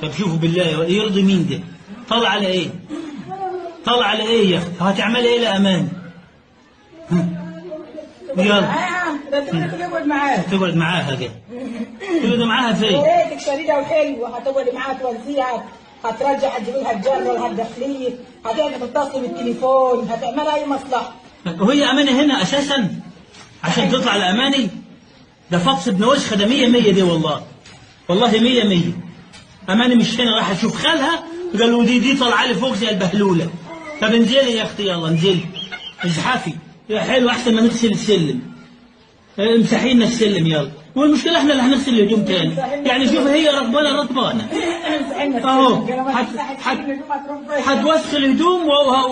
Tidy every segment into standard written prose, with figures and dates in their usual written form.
طب شوفوا بالله يرضي مين ده؟ طلع على ايه؟ طلع على ايه يا اختي؟ هتعملي ايه لامان؟ يلا تقعد معاها. تقعد معاها كده. تقعد معاها فين؟ يا ريتك شريده وحلوه، هتقعد معاها توزيعك، هترجع هتجيب لها الجره وهتدخليه، هتقعد تتصل بالتليفون، هتعمل اي مصلحه. وهي امانه هنا اساسا عشان تطلع الاماني؟ ده فطس ابن وسخه، ده 100 100 دي والله. والله 100 100. اماني مش هنا، راح اشوف خالها قالوا دي طالعه لي فوق زي البهلوله. طب انزلي يا اختي، يلا انزلي ازحفي يا حلو، احسن ما نغسل السلم. امسحي لنا السلم يلا. والمشكله احنا اللي هنغسل الهدوم تاني. يعني شوف هي رطبانه رطبانه اهو، هتوسخ الهدوم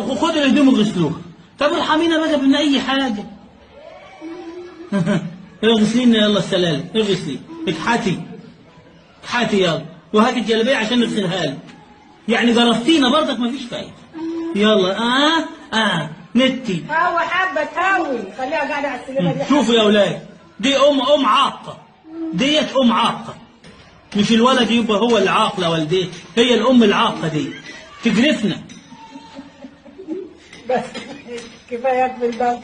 وخد الهدوم وغسلوها. طب ارحمينا بقى من اي حاجه. اغسلي لنا يلا السلالم، اغسلي اكحتي اكحتي يلا، وهاتي الجلابيه عشان نغسلها لك. يعني جرفتينا برضك مفيش فايده. يلا نتي. هاوي حبه تهاوي، خليها قاعده على السلمه دي. شوفوا يا اولاد، دي ام عاقه، ديت ام عاقه، مش الولد يبقى هو اللي عاق لوالديه، هي الام العاقه دي تجرفنا. بس كفاياك بالبلد.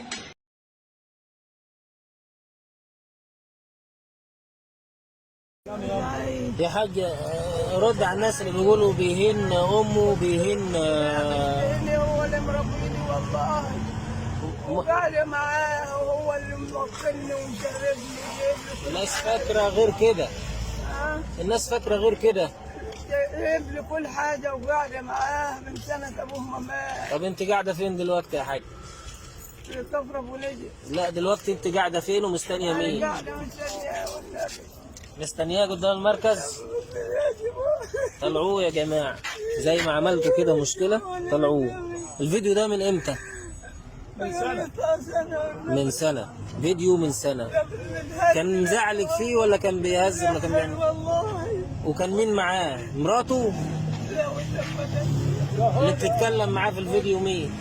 يا حاج رد على الناس اللي بيقولوا بيهين امه بيهين هو اللي مربيني والله، وقاعد معاه وهو اللي موكلني ومشرفني. الناس فاكره غير كده، الناس فاكره غير كده. جايب لي كل حاجه وقاعده معاه من سنه ابوه ما مات. طب انت قاعده فين دلوقتي يا حاج؟ في كفر ابو نجي. لا دلوقتي انت قاعده فين ومستنيه مين؟ قاعده مستنيه والنبي. مستنياه قدام المركز؟ طلعوه يا جماعه زي ما عملتوا كده مشكله، طلعوه. الفيديو ده من امتى؟ من سنه. فيديو من سنه. كان مزعلك فيه ولا كان بيهزر ولا كان بيعمل؟ والله. وكان مين معاه؟ مراته؟ اللي بتتكلم معاه في الفيديو مين؟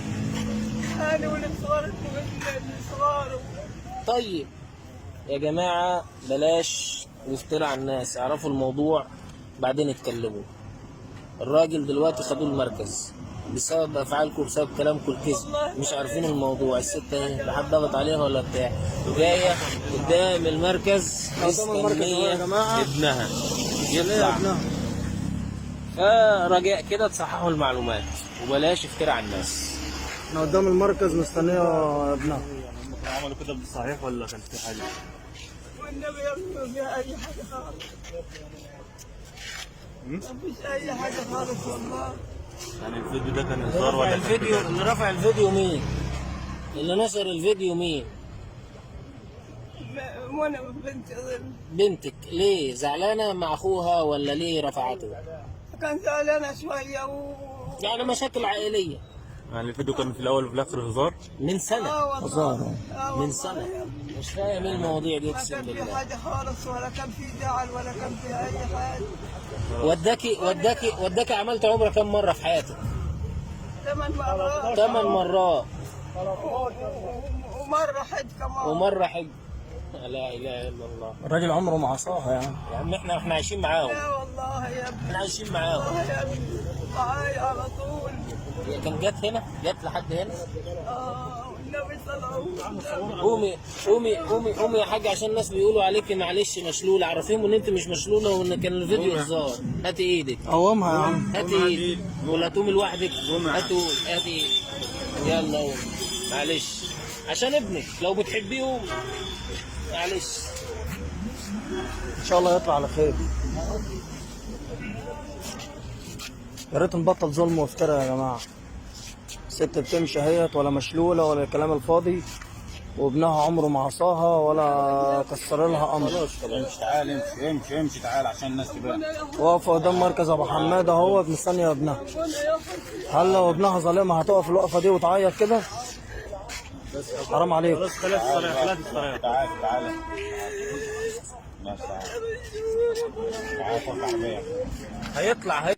انا واللي صغرت صغاره. طيب يا جماعة بلاش نفتري على الناس، اعرفوا الموضوع بعدين اتكلموا. الراجل دلوقتي خدوه المركز بسبب افعالكم، بسبب كلامكم الكذب، مش عارفين الموضوع. الست اهي لا حد ضغط عليها ولا بتاع، جايه قدام المركز مستنيه ابنها يطلع. فرجاء كده تصححوا المعلومات وبلاش افتري على الناس. احنا قدام المركز مستنيه ابنها. عملوا كده بالصحيح ولا كان في حاجه؟ والنبي يا فيها اي حاجه خالص. مفيش اي حاجه خالص والله. يعني الفيديو ده كان هزار ولا الفيديو اللي رفع الفيديو مين؟ اللي نشر الفيديو مين؟ وانا بنتي بنتك. ليه زعلانه مع اخوها ولا ليه رفعته؟ كان زعلانه شويه يعني مشاكل عائليه. يعني الفيديو كان في الاول وفي الاخر هزار؟ من سنه. والله. من سنه. مش فاهم ايه المواضيع دي ما اقسم كان في بالله. حاجه خالص، ولا كان في زعل، ولا كان في اي حاجه. وداكي عملت عمره كم مره في حياتك؟ 8 مرات. 8 مرات. ومره حج كمان. ومره حج. لا اله الا الله. الراجل عمره ما عصاها يعني. يا عم احنا عايشين معاهم. لا والله يا ابني. احنا عايشين معاهم. والله يا ابني معايا على طول. هي كان جت هنا؟ جت لحد هنا؟ والنبي صلى قومي يا حاج، عشان الناس بيقولوا عليك معلش مشلوله، عرفيهم ان انت مش مشلوله وان كان الفيديو هزار. هاتي ايدك. قومها يا عم. هاتي ايدك. ولا تقومي لوحدك؟ هاتي ايدك. يلا قومي. معلش عشان ابنك لو بتحبيه قومي. معلش ان شاء الله يطلع على خير. يا ريت نبطل ظلم وافتراء يا جماعه. ست بتمشي اهيت ولا مشلوله ولا الكلام الفاضي، وابنها عمره ما عصاها ولا كسر لها امر. خلاص امشي تعال، امشي تعال عشان الناس تبان. واقفه قدام مركز ابو حماد اهو مستنيه ابنها. هل لو ابنها ظالمها هتقف الوقفه دي وتعيط كده؟ حرام عليك. خلاص خلاص الصلاة. تعال ماشي تعال. تعال هيطلع